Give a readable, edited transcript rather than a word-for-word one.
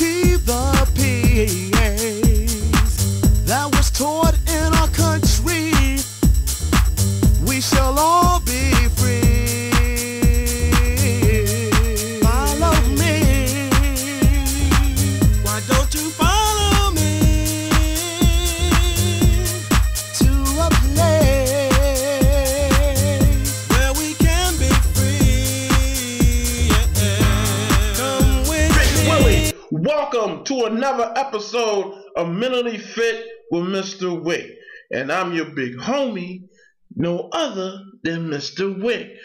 liberty, the peace that was taught in our country. We shall all be free. Follow me. Why don't you follow me to a place where we can be free? Come with me. Welcome to another episode of Mentally Fit with Mr. Wick. And I'm your big homie, no other than Mr. Wick.